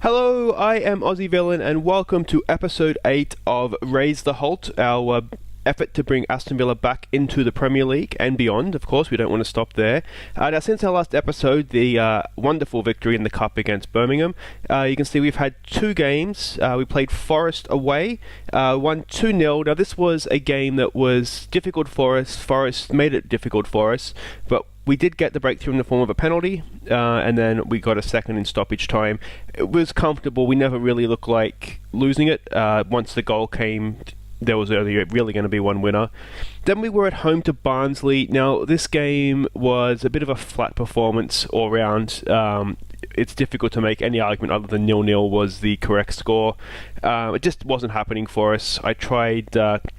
Hello, I am Aussie Villain and welcome to episode 8 of Raise the Holte, our effort to bring Aston Villa back into the Premier League and beyond. Of course, we don't want to stop there. Now, since our last episode, the wonderful victory in the Cup against Birmingham, you can see we've had 2 games. We played Forest away, won 2-0. Now, this was a game that was difficult for us. Forest made it difficult for us, but we did get the breakthrough in the form of a penalty, and then we got a second in stoppage time. It was comfortable. We never really looked like losing it. Once the goal came, there was only really going to be one winner. Then we were at home to Barnsley. Now, this game was a bit of a flat performance all round. It's difficult to make any argument other than 0-0 was the correct score. It just wasn't happening for us. I tried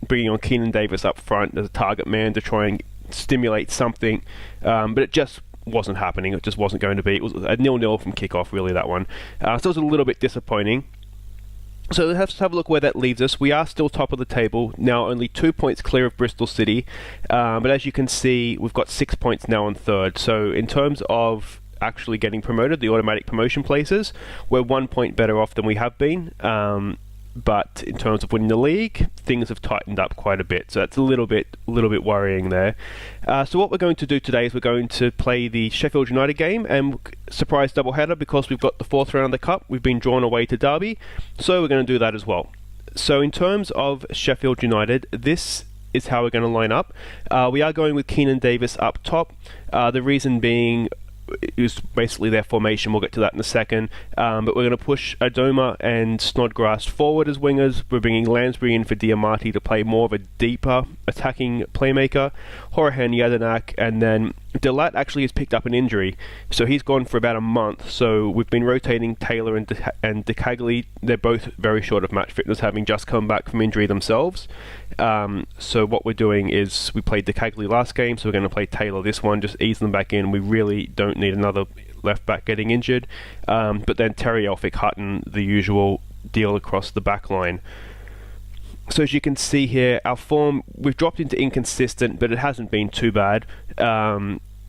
bringing on Keenan Davis up front as a target man to try and stimulate something, but it just wasn't happening. It just wasn't going to be. It was a 0-0 from kickoff, really, that one. So it was a little bit disappointing. So let's have a look where that leaves us. We are still top of the table, now only 2 points clear of Bristol City, but as you can see, we've got 6 points now on third. So in terms of actually getting promoted, the automatic promotion places, we're 1 point better off than we have been. But in terms of winning the league, things have tightened up quite a bit. So that's a little bit worrying there. So what we're going to do today is we're going to play the Sheffield United game and surprise doubleheader because we've got the 4th round of the Cup. We've been drawn away to Derby, so we're going to do that as well. So in terms of Sheffield United, this is how we're going to line up. We are going with Keenan Davis up top. The reason being is basically their formation. We'll get to that in a second. But we're going to push Adobe and Snodgrass forward as wingers. We're bringing Lansbury in for Diamati to play more of a deeper attacking playmaker. Horahan, Yadanak, and then Delat actually has picked up an injury, so he's gone for about a month. So we've been rotating Taylor and DeCagli. They're both very short of match fitness, having just come back from injury themselves. So what we're doing is we played DeCagli last game, so we're going to play Taylor this one, just ease them back in. We really don't need another left back getting injured. But then Terry Elphick, Hutton, the usual deal across the back line. So as you can see here, our form, we've dropped into inconsistent, but it hasn't been too bad.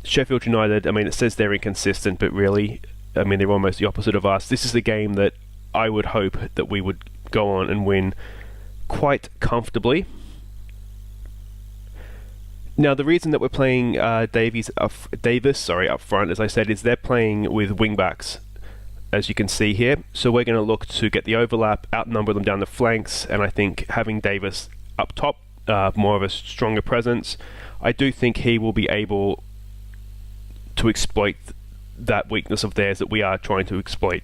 Sheffield United, I mean, it says they're inconsistent, but really, I mean, they're almost the opposite of us. This is the game that I would hope that we would go on and win quite comfortably. Now, the reason that we're playing Davis up front, as I said, is they're playing with wing-backs, as you can see here. So we're going to look to get the overlap, outnumber them down the flanks, and I think having Davis up top, more of a stronger presence, I do think he will be able to exploit that weakness of theirs that we are trying to exploit.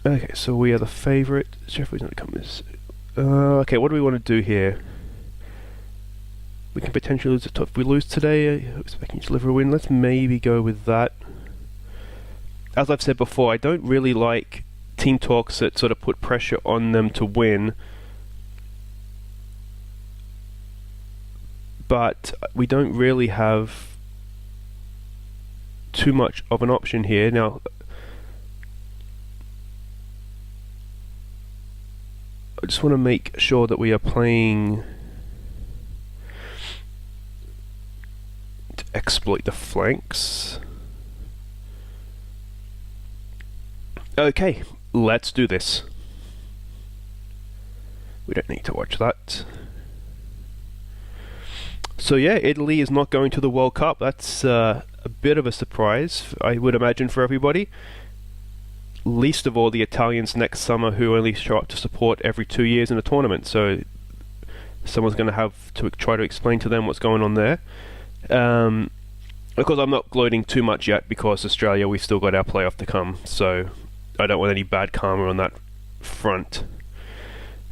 Okay, so we are the favourite. Sheffield's not coming. Okay, what do we want to do here? We can potentially lose if we lose today. I'm expecting to deliver a win. Let's maybe go with that. As I've said before, I don't really like team talks that sort of put pressure on them to win. But we don't really have too much of an option here. Now, I just want to make sure that we are playing to exploit the flanks. Okay, let's do this. We don't need to watch that. So yeah, Italy is not going to the World Cup. That's a bit of a surprise, I would imagine, for everybody. Least of all the Italians next summer, who only show up to support every 2 years in a tournament. So someone's going to have to try to explain to them what's going on there. Of course, I'm not gloating too much yet because Australia, we've still got our playoff to come. So I don't want any bad karma on that front.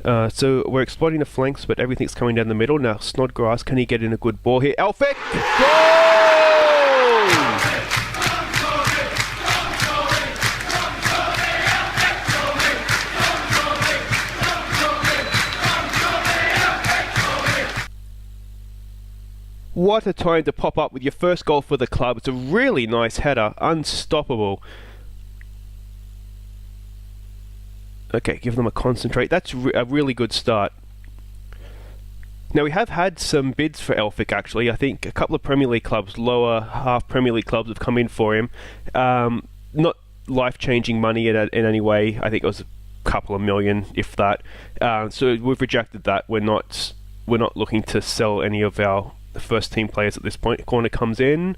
So we're exploiting the flanks, but everything's coming down the middle. Now, Snodgrass, can he get in a good ball here? Elphick! Goal! What a time to pop up with your first goal for the club. It's a really nice header, unstoppable. Okay, give them a concentrate. That's a really good start. Now, we have had some bids for Elphick, actually. I think a couple of Premier League clubs, lower half Premier League clubs, have come in for him. Not life-changing money in any way. I think it was a couple of million, if that. So we've rejected that. We're not looking to sell any of our first team players at this point. Corner comes in.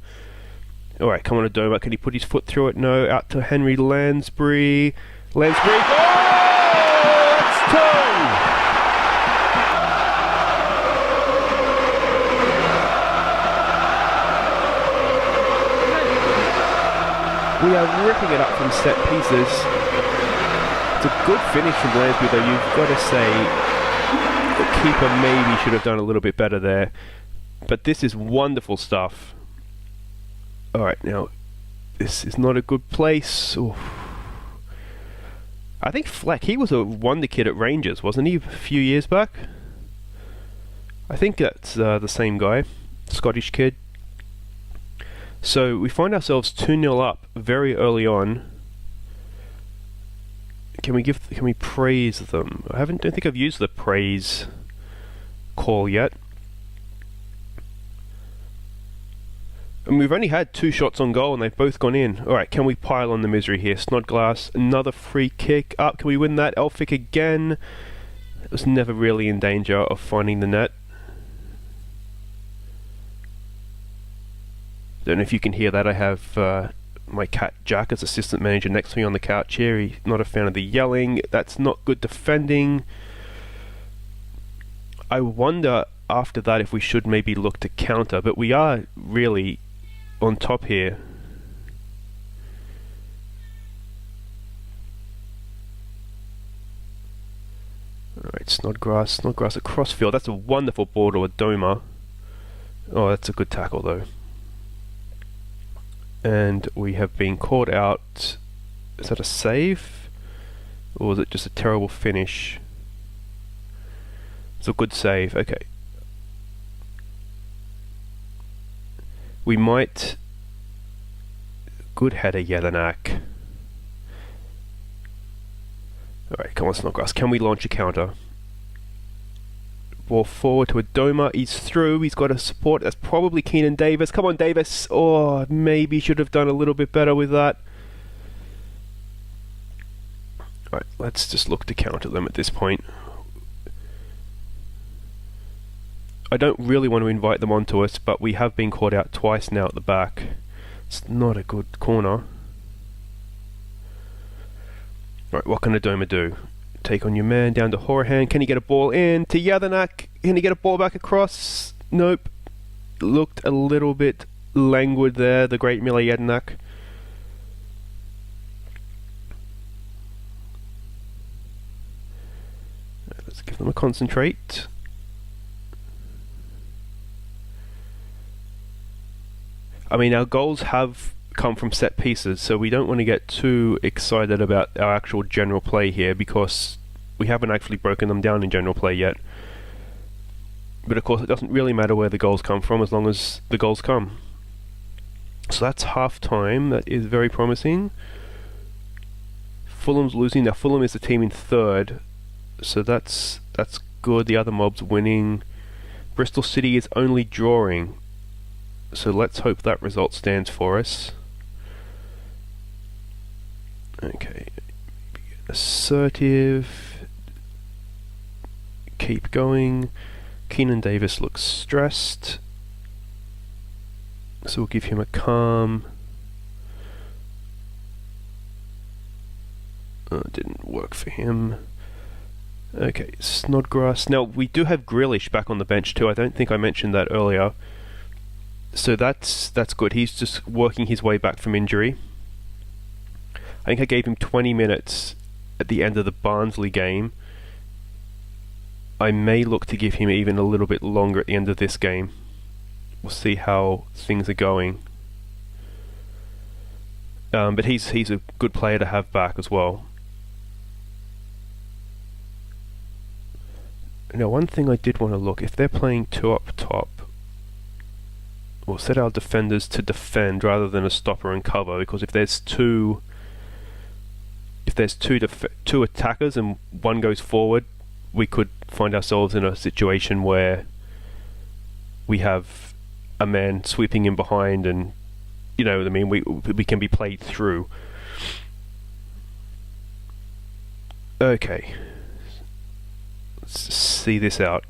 All right, come on, Adobe. Can he put his foot through it? No. Out to Henry Lansbury. Lansbury. Oh, it's two! We are ripping it up from set pieces. It's a good finish from Lansbury, though. You've got to say the keeper maybe should have done a little bit better there. But this is wonderful stuff. Alright, now, this is not a good place. Oof. I think Fleck, he was a wonder kid at Rangers, wasn't he, a few years back? I think that's the same guy, Scottish kid. So we find ourselves 2-0 up very early on. Can we praise them? Don't think I've used the praise call yet. And we've only had 2 shots on goal and they've both gone in. Alright, can we pile on the misery here? Snodgrass, another free kick up. Can we win that? Elphick again. It was never really in danger of finding the net. Don't know if you can hear that. I have my cat Jack as assistant manager next to me on the couch here. He's not a fan of the yelling. That's not good defending. I wonder after that if we should maybe look to counter, but we are really on top here. Alright, Snodgrass across field. That's a wonderful ball to Adoma. Oh, that's a good tackle though. And we have been caught out. Is that a save? Or was it just a terrible finish? It's a good save, okay. We might... Good header, Jelinek. Alright, come on Snodgrass. Can we launch a counter? Ball forward to Adoma. He's through. He's got a support. That's probably Keenan Davis. Come on, Davis. Oh, maybe should have done a little bit better with that. Alright, let's just look to counter them at this point. I don't really want to invite them onto us, but we have been caught out twice now at the back. It's not a good corner. Alright, what can Adoma do? Take on your man, down to Horahan. Can he get a ball in? To Jelinek. Can he get a ball back across? Nope. Looked a little bit languid there, the great Mile Jelinek. Let's give them a concentrate. I mean, our goals have come from set pieces, so we don't want to get too excited about our actual general play here because we haven't actually broken them down in general play yet. But of course it doesn't really matter where the goals come from as long as the goals come. So that's half time. That is very promising. Fulham's losing. Now Fulham is the team in third, so that's good. The other mob's winning. Bristol City is only drawing, so let's hope that result stands for us. Okay, assertive, keep going. Keenan Davis looks stressed, so we'll give him a calm. Didn't work for him. Okay, Snodgrass. Now we do have Grealish back on the bench too. I don't think I mentioned that earlier. So that's good. He's just working his way back from injury. I think I gave him 20 minutes at the end of the Barnsley game. I may look to give him even a little bit longer at the end of this game. We'll see how things are going. But he's a good player to have back as well. Now one thing I did want to look, if they're playing 2 up top, we'll set our defenders to defend rather than a stopper and cover, because if there's two attackers and one goes forward, we could find ourselves in a situation where we have a man sweeping in behind, and you know what I mean, we can be played through. Okay. Let's see this out.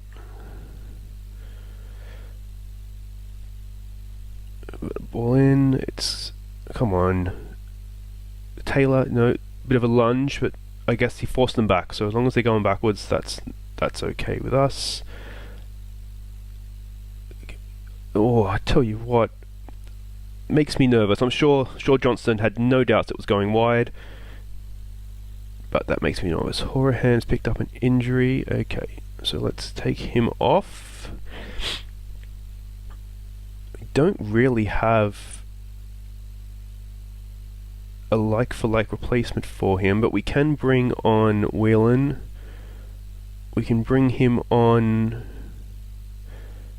Ball in. It's... Come on. Taylor, no, bit of a lunge, but I guess he forced them back. So as long as they're going backwards, that's okay with us. Oh, I tell you what, makes me nervous. I'm sure Johnston had no doubts it was going wide, but that makes me nervous. Horahan's picked up an injury. Okay, so let's take him off. We don't really have a like-for-like replacement for him, but we can bring on Whelan. We can bring him on...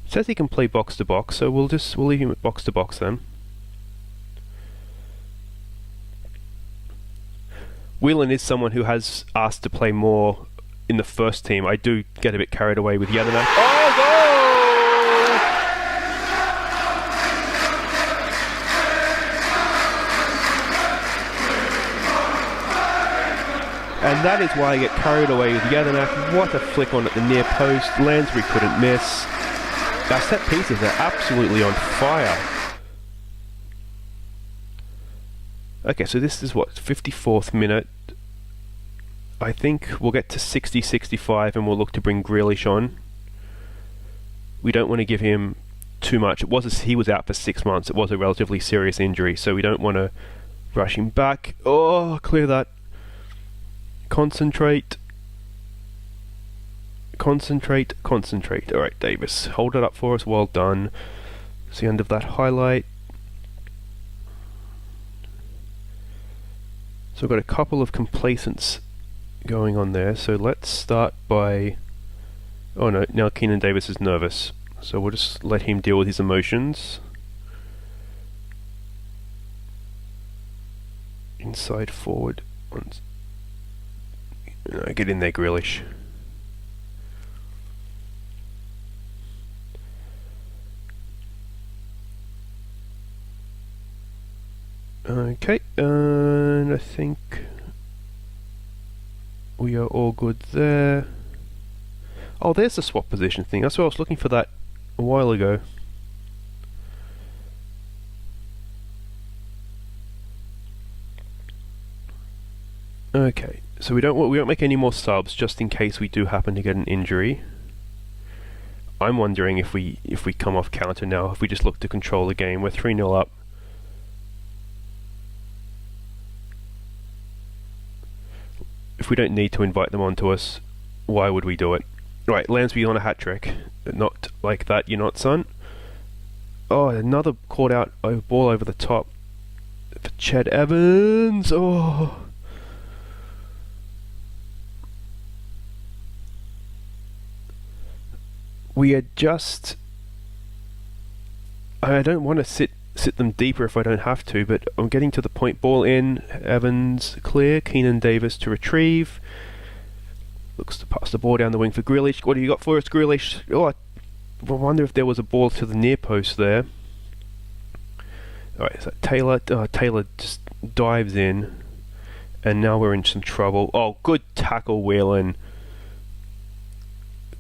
It says he can play box to box, so we'll leave him at box to box then. Whelan is someone who has asked to play more in the first team. I do get a bit carried away with Yadanak. Oh, goal! And that is why I get carried away with Yadanak. What a flick on at the near post. Lansbury couldn't miss. Our set pieces are absolutely on fire. Okay, so this is what, 54th minute. I think we'll get to 60-65 and we'll look to bring Grealish on. We don't want to give him too much. He was out for 6 months. It was a relatively serious injury, so we don't want to rush him back. Oh, clear that. Concentrate. Alright, Davis, hold it up for us. Well done. It's the end of that highlight. So we've got a couple of complacents going on there. So let's start by... Oh no, now Keenan Davis is nervous. So we'll just let him deal with his emotions. Inside forward. Get in there, Grealish. Okay, and I think we are all good there. Oh, there's the swap position thing. That's what I was looking for that a while ago. Okay, so we won't make any more subs just in case we do happen to get an injury. I'm wondering if we come off counter now, if we just look to control the game. We're 3-0 up. If we don't need to invite them onto us, why would we do it? Right, Lansby on a hat-trick. Not like that, you're not, son. Oh, another caught out ball over the top for Ched Evans. Oh. We are just... I don't want to sit them deeper if I don't have to, but I'm getting to the point. Ball in, Evans clear, Keenan Davis to retrieve. Looks to pass the ball down the wing for Grealish. What do you got for us, Grealish? Oh, I wonder if there was a ball to the near post there. Alright, so Taylor just dives in, and now we're in some trouble. Oh, good tackle, Whelan.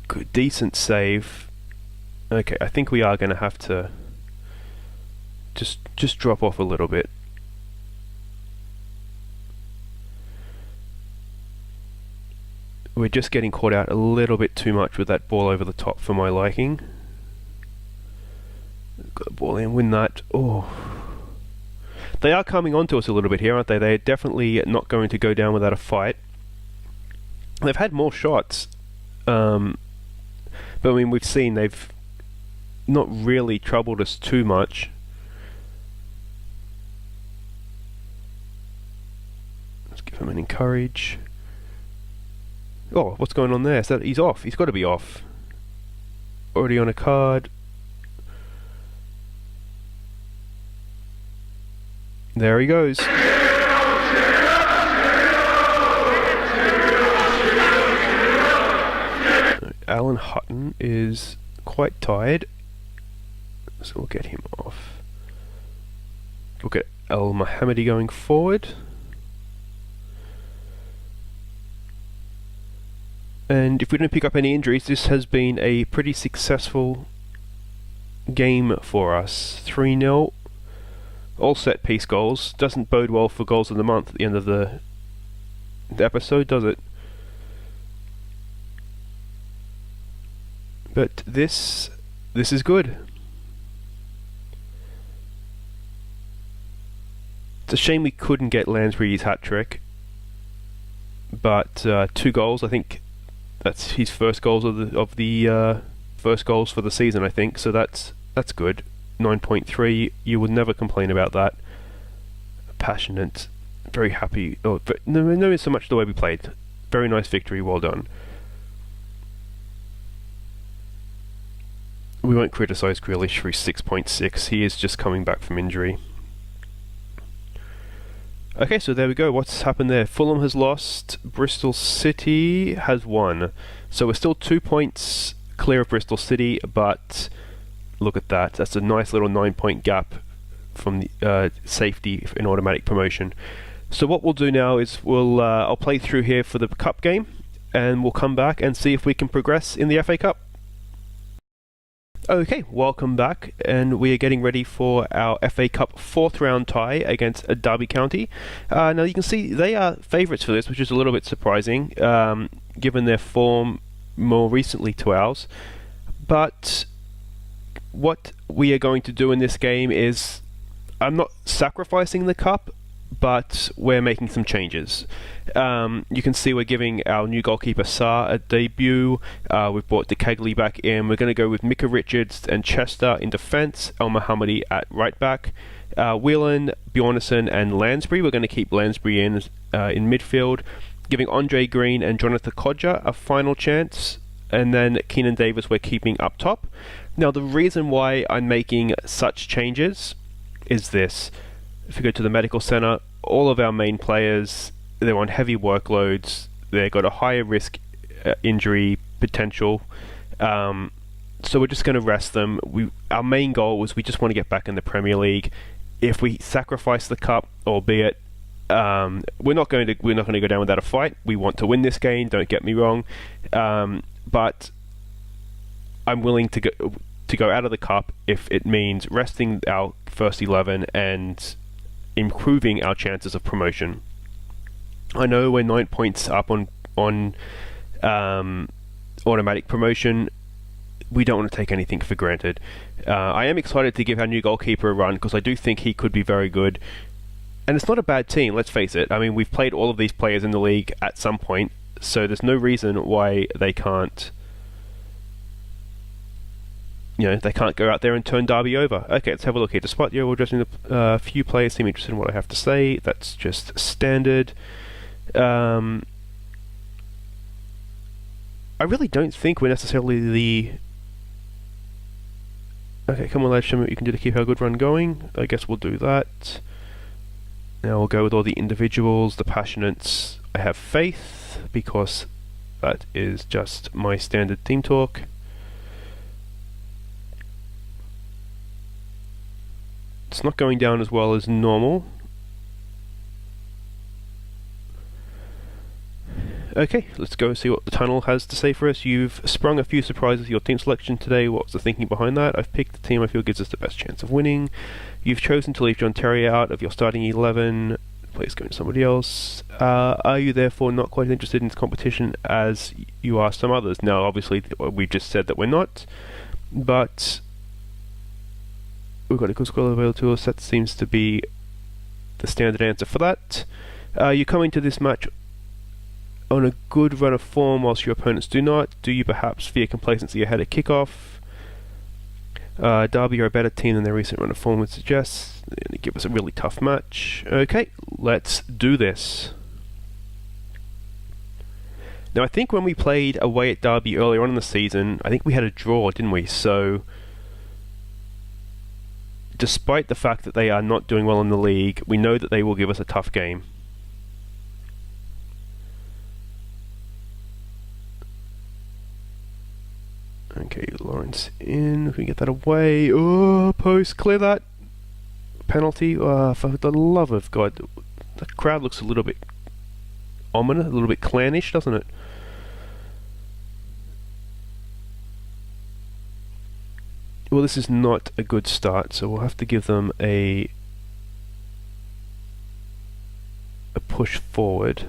Good, decent save. Okay, I think we are going to have to just drop off a little bit. We're just getting caught out a little bit too much with that ball over the top for my liking. Got the ball in, win that. Oh, they are coming onto us a little bit here, aren't they? They're definitely not going to go down without a fight. They've had more shots, but I mean, we've seen they've not really troubled us too much. Let's give him an encourage. Oh, what's going on there? So he's off. He's got to be off. Already on a card. There he goes. Alan Hutton is quite tired, so we'll get him off. We'll get Al Mohammadi going forward. And if we don't pick up any injuries, this has been a pretty successful game for us. 3-0, all set piece goals. Doesn't bode well for goals of the month at the end of the episode, does it? But this is good. It's a shame we couldn't get Lansbury's hat-trick, but 2 goals, I think that's his first goals of the first goals for the season, I think, so that's good. 9.3, you would never complain about that. Passionate, very happy. Oh, but no, so much the way we played. Very nice victory, well done. We won't criticise Grealish for his 6.6, he is just coming back from injury. Okay, so there we go. What's happened there? Fulham has lost. Bristol City has won. So we're still 2 points clear of Bristol City, but look at that. That's a nice little 9-point gap from the safety in automatic promotion. So what we'll do now is I'll play through here for the Cup game, and we'll come back and see if we can progress in the FA Cup. Okay, welcome back, and we are getting ready for our FA Cup 4th round tie against Derby County. Now you can see they are favourites for this, which is a little bit surprising, given their form more recently to ours. But what we are going to do in this game is, I'm not sacrificing the cup, but we're making some changes. You can see we're giving our new goalkeeper Sarr a debut. We've brought De Kegley back in. We're going to go with Micah Richards and Chester in defence, El Mohammadi at right back, Whelan, Bjornsson and Lansbury. We're going to keep Lansbury in midfield, giving Andre Green and Jonathan Kodjia a final chance, and then Keenan Davis we're keeping up top. Now the reason why I'm making such changes is this. If you go to the medical centre, all of our main players, they're on heavy workloads, they've got a higher risk injury potential, so we're just going to rest them. Our main goal was we just want to get back in the Premier League. If we sacrifice the cup, albeit we're not going to go down without a fight. We want to win this game, don't get me wrong, but I'm willing to go out of the cup if it means resting our first 11 and improving our chances of promotion. I know we're 9 points up on automatic promotion. We don't want to take anything for granted. I am excited to give our new goalkeeper a run because I do think he could be very good. And it's not a bad team, let's face it. I mean, we've played all of these players in the league at some point, so there's no reason why they can't go out there and turn Derby over. Okay, let's have a look here. Despite the overall addressing a few players seem interested in what I have to say. That's just standard. I really don't think we're necessarily the... Okay, come on lads, show me what you can do to keep our good run going. I guess we'll do that. Now we'll go with all the individuals, the passionates. I have faith, because that is just my standard team talk. It's not going down as well as normal. Okay, let's go see what the tunnel has to say for us. You've sprung a few surprises with your team selection today. What was the thinking behind that? I've picked the team I feel gives us the best chance of winning. You've chosen to leave John Terry out of your starting 11. Please go to somebody else. Are you therefore not quite as interested in this competition as you are some others? Now, obviously, we've just said that we're not, but we've got a good squad available to us. That seems to be the standard answer for that. You come into this match on a good run of form whilst your opponents do not. Do you perhaps fear complacency ahead of kickoff? Derby are a better team than their recent run of form would suggest. They give us a really tough match. Okay, let's do this. Now I think when we played away at Derby earlier on in the season, I think we had a draw, didn't we? So despite the fact that they are not doing well in the league, we know that they will give us a tough game. Okay, Lawrence in. We can get that away. Oh, post, clear that. Penalty. Oh, for the love of God. The crowd looks a little bit ominous, a little bit clannish, doesn't it? Well, this is not a good start, so we'll have to give them a push forward.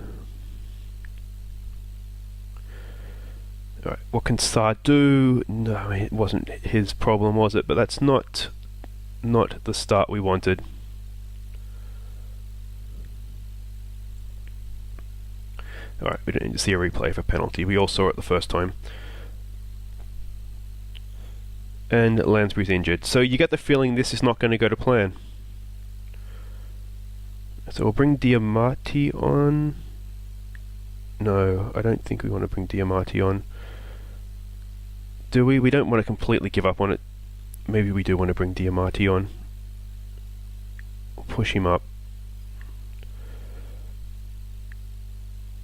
Alright, what can Saar do? No, I mean, it wasn't his problem, was it? But that's not the start we wanted. Alright, we don't need to see a replay for penalty. We all saw it the first time. And Lansbury's injured. So you get the feeling this is not going to go to plan. So we'll bring Diamati on. No, I don't think we want to bring Diamati on. Do we? We don't want to completely give up on it. Maybe we do want to bring Diamati on. We'll push him up.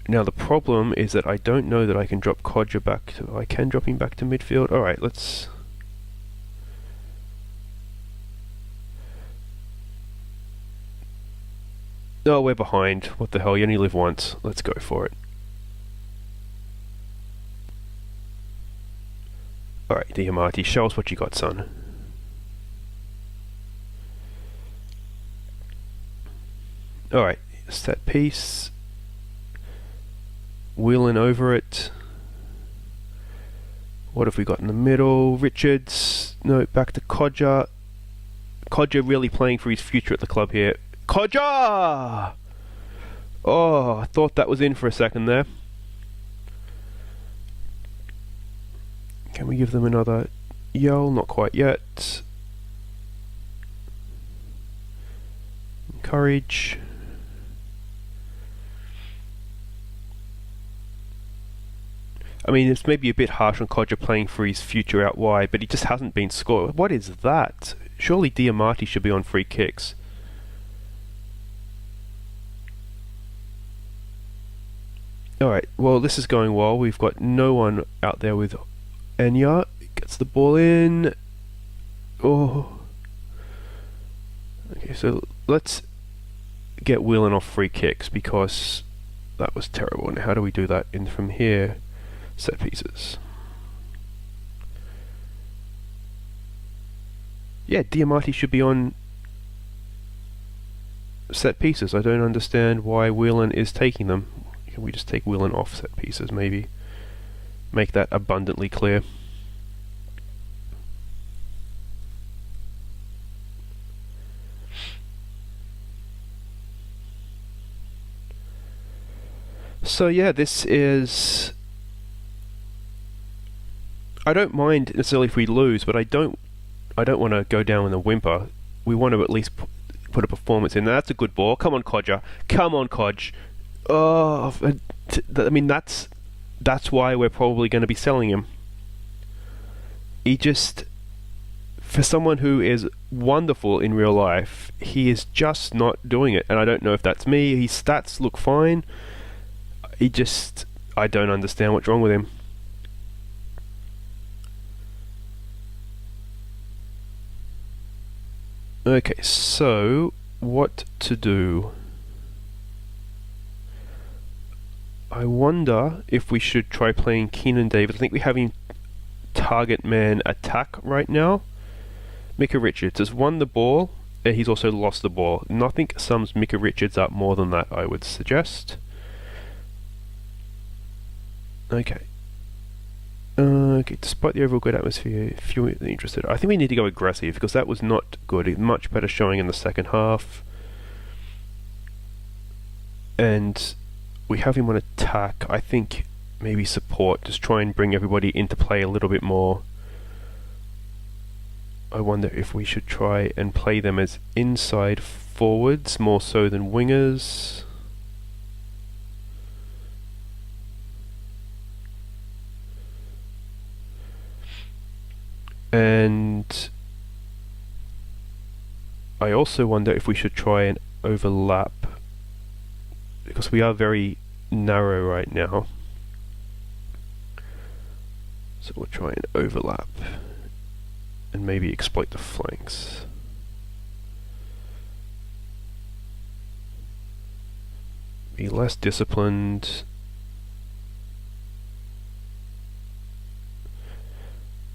Now the problem is that I don't know that I can drop Kodjia back to... I can drop him back to midfield. Alright, let's... Oh, we're behind. What the hell, you only live once. Let's go for it. Alright, Diamati, show us what you got, son. Alright, set piece. Wheeling over it. What have we got in the middle? Richards. No, back to Kodjia. Kodjia really playing for his future at the club here. Kodjia! Oh, I thought that was in for a second there. Can we give them another yell? Not quite yet. Encourage. I mean, it's maybe a bit harsh on Kodjia playing for his future out wide, but he just hasn't been scored. What is that? Surely Diamati should be on free kicks. Alright, well, this is going well. We've got no one out there with Enya. Gets the ball in. Oh. Okay, so let's get Whelan off free kicks because that was terrible. And how do we do that in from here? Set pieces. Yeah, Diamati should be on set pieces. I don't understand why Whelan is taking them. Can we just take Whelan off set pieces, maybe? Make that abundantly clear. So yeah, this is... I don't mind necessarily if we lose, but I don't want to go down with a whimper. We want to at least put a performance in. Now, that's a good ball. Come on, Kodjia. Come on, Kodj. Oh, I mean, that's why we're probably going to be selling him. He just, for someone who is wonderful in real life, he is just not doing it. And I don't know if that's me. His stats look fine. I don't understand what's wrong with him. Okay, so what to do? I wonder if we should try playing Keenan David. I think we have him target man attack right now. Micah Richards has won the ball. He's also lost the ball. Nothing sums Micah Richards up more than that, I would suggest. Okay. Okay, despite the overall good atmosphere, if you're interested, I think we need to go aggressive because that was not good. Much better showing in the second half. And we have him on attack. I think maybe support, just try and bring everybody into play a little bit more. I wonder if we should try and play them as inside forwards more so than wingers. And I also wonder if we should try and overlap, because we are very narrow right now. So we'll try and overlap and maybe exploit the flanks. Be less disciplined.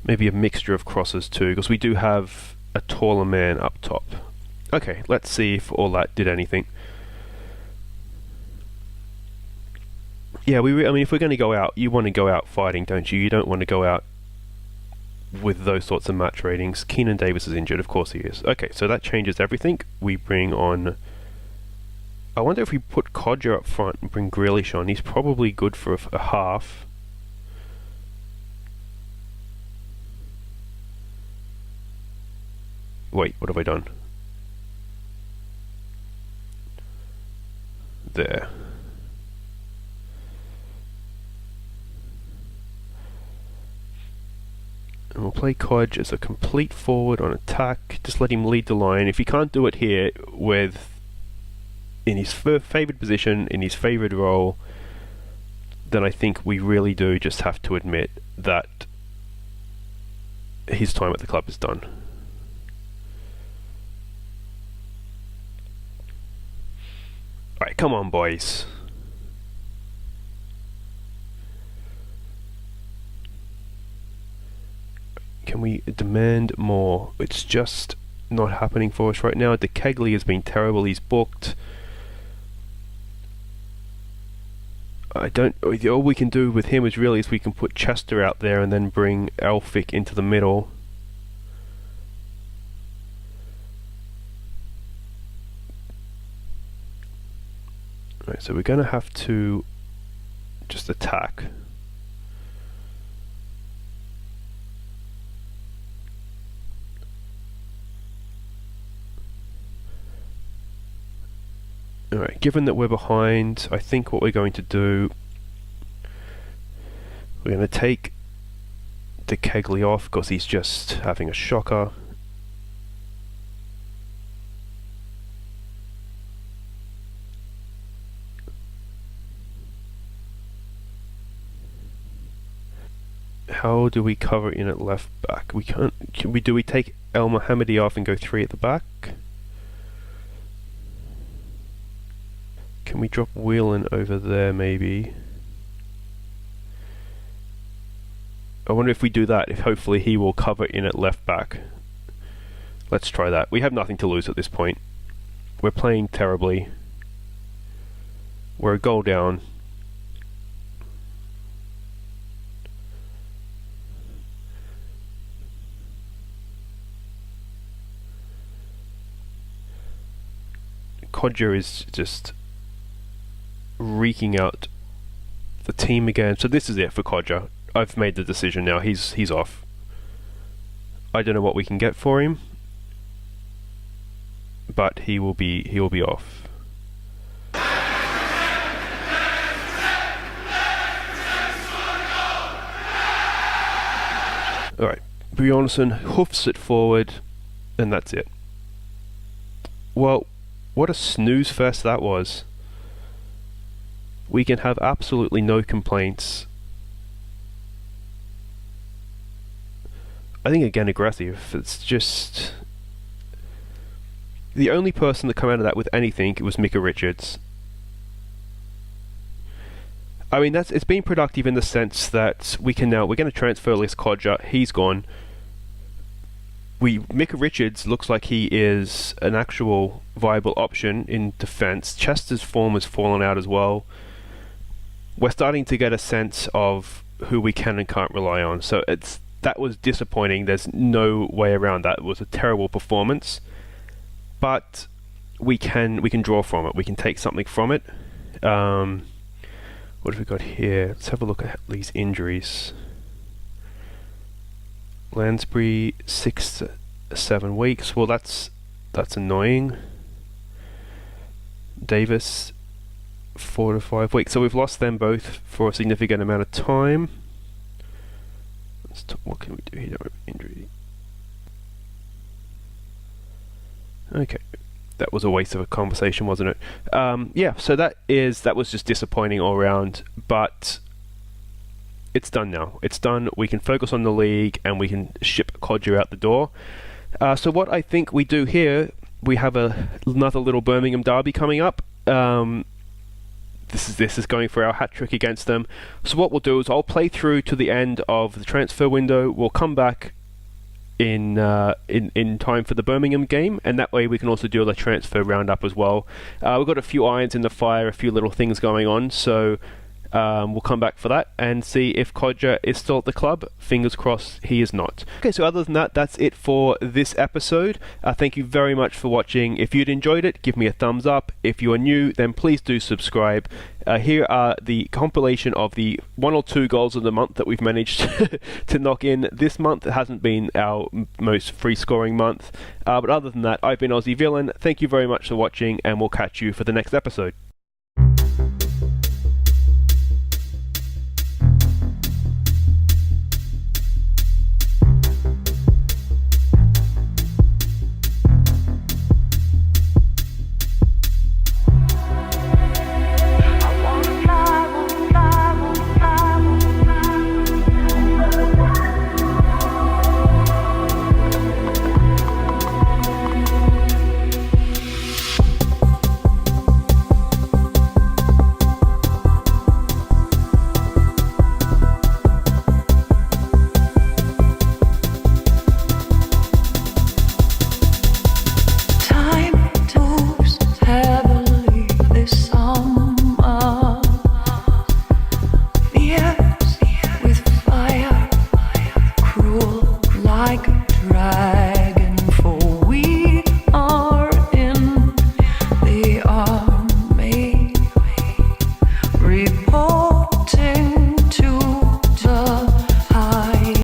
Maybe a mixture of crosses too, because we do have a taller man up top. Okay, let's see if all that did anything. Yeah, I mean, if we're going to go out, you want to go out fighting, don't you? You don't want to go out with those sorts of match ratings. Keenan Davis is injured, of course he is. Okay, so that changes everything. We bring on... I wonder if we put Kodjia up front and bring Grealish on. He's probably good for a half. Wait, what have I done? There. And we'll play Kodj as a complete forward on attack. Just let him lead the line. If he can't do it here with in his favoured position, in his favoured role, then I think we really do just have to admit that his time at the club is done. Alright, come on boys. Can we demand more? It's just not happening for us right now. De Kegley has been terrible. He's booked. All we can do with him is we can put Chester out there and then bring Elphick into the middle. Right, so we're going to have to just attack. Alright, given that we're behind, I think what we're going to do, we're going to take De Kegley off because he's just having a shocker. How do we cover in at left back? We can't. Do we take El Mohammadi off and go 3 at the back? Can we drop Whelan over there maybe? I wonder if we do that, if hopefully he will cover in at left back. Let's try that. We have nothing to lose at this point. We're playing terribly. We're a goal down. Kodjia is just reeking out the team again. So this is it for Kodjia. I've made the decision now. He's off. I don't know what we can get for him, but he will be off. All right, Bjornsson hoofs it forward, and that's it. Well, what a snooze fest that was. We can have absolutely no complaints. I think again aggressive. It's just the only person that come out of that with anything was Micah Richards. I mean, it's been productive in the sense that we're going to transfer list Kodjia. He's gone. Micah Richards looks like he is an actual viable option in defence. Chester's form has fallen out as well. We're starting to get a sense of who we can and can't rely on. So that was disappointing. There's no way around that. It was a terrible performance, but we can draw from it. We can take something from it. What have we got here? Let's have a look at these injuries. Lansbury 6 to 7 weeks. Well, that's annoying. Davis 4 to 5 weeks. So we've lost them both for a significant amount of time. What can we do here? Injury. Okay, that was a waste of a conversation, wasn't it? Yeah. So that was just disappointing all round, but it's done now. It's done. We can focus on the league and we can ship Kodjia out the door. So what I think we do here, we have another little Birmingham derby coming up. this is going for our hat trick against them. So what we'll do is I'll play through to the end of the transfer window. We'll come back in time for the Birmingham game, and that way we can also do the transfer roundup as well. We've got a few irons in the fire, a few little things going on, so we'll come back for that and see if Kodjia is still at the club. Fingers crossed he is not. Okay, so other than that, that's it for this episode. Thank you very much for watching. If you'd enjoyed it, give me a thumbs up. If you are new, then please do subscribe. Here are the compilation of the 1 or 2 goals of the month that we've managed to knock in this month. It hasn't been our most free scoring month, but other than that, I've been Aussie Villain. Thank you very much for watching, and we'll catch you for the next episode. Like a dry